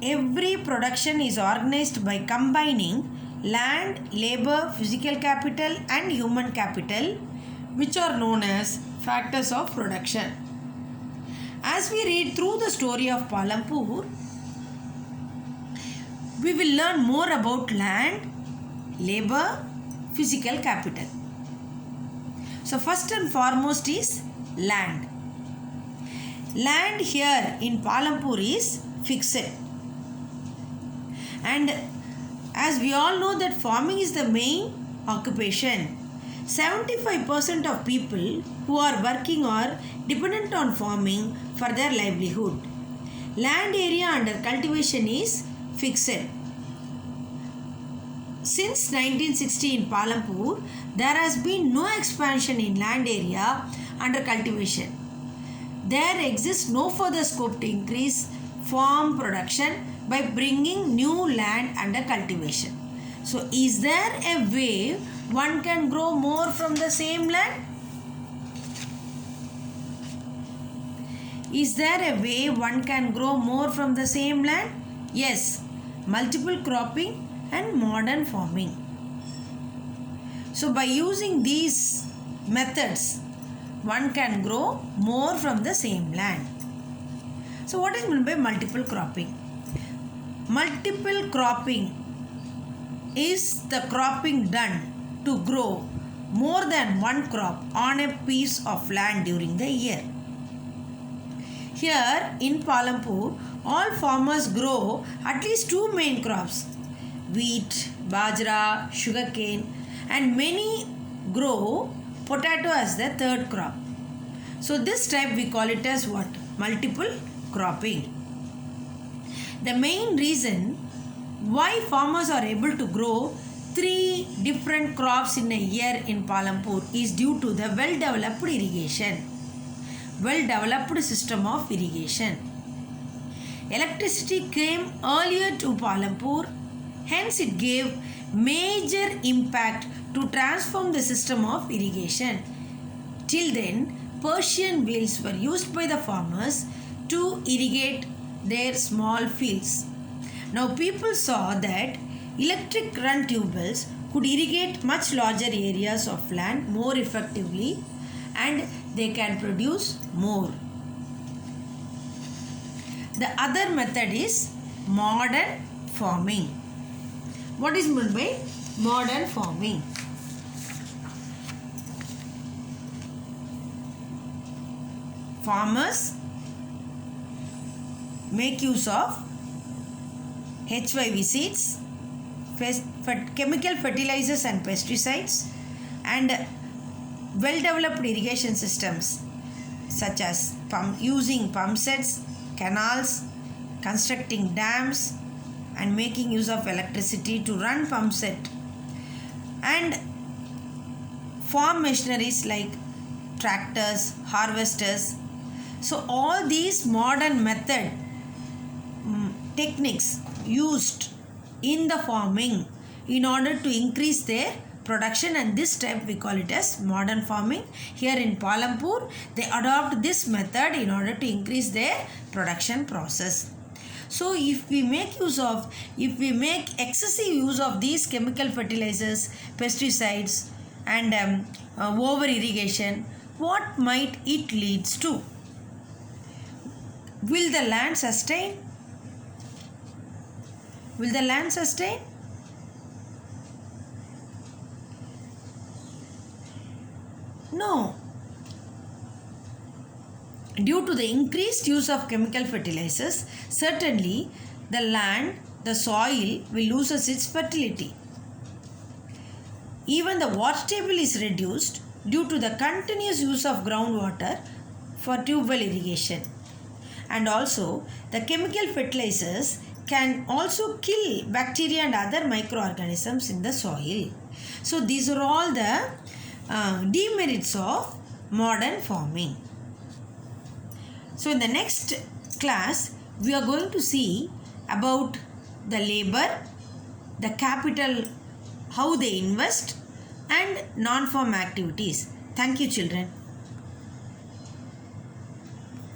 every production is organized by combining land, labor, physical capital and human capital, which are known as factors of production. As we read through the story of Palampur, we will learn more about land, labor, physical capital. So first and foremost is land. Land here in Palampur is fixed. And as we all know that farming is the main occupation, 75% of people who are working are dependent on farming for their livelihood. Land area under cultivation is fixed. Since 1960 in Palampur, there has been no expansion in land area under cultivation. There exists no further scope to increase farm production by bringing new land under cultivation. So, is there a way one can grow more from the same land? Is there a way one can grow more from the same land? Yes, multiple cropping and modern farming. So, by using these methods, one can grow more from the same land. So, what is meant by multiple cropping? Multiple cropping is the cropping done to grow more than one crop on a piece of land during the year. Here in Palampur, all farmers grow at least two main crops: wheat, bajra, sugarcane, and many grow potato as the third crop. So this type we call it as what? Multiple cropping. The main reason why farmers are able to grow three different crops in a year in Palampur is due to the well-developed irrigation. Well-developed system of irrigation. Electricity came earlier to Palampur, hence it gave major impact to transform the system of irrigation. Till then, Persian wheels were used by the farmers to irrigate their small fields. Now people saw that electric run tube wells could irrigate much larger areas of land more effectively and they can produce more. The other method is modern farming. What is meant by modern farming? Farmers make use of HYV seeds, chemical fertilizers and pesticides, and well-developed irrigation systems such as using pump sets, canals, constructing dams, and making use of electricity to run pump set, and farm machineries like tractors, harvesters. So all these modern method techniques used in the farming in order to increase their production, and this type we call it as modern farming. Here in Palampur, they adopt this method in order to increase their production process. So if we make excessive use of these chemical fertilizers, pesticides and over irrigation, what might it leads to? Will the land sustain? Will the land sustain? No. Due to the increased use of chemical fertilizers, certainly the land, the soil will lose its fertility. Even the water table is reduced due to the continuous use of groundwater for tube well irrigation. And also, the chemical fertilizers can also kill bacteria and other microorganisms in the soil. So, these are all the demerits of modern farming. So, in the next class, we are going to see about the labor, the capital, how they invest, and non-farm activities. Thank you, children.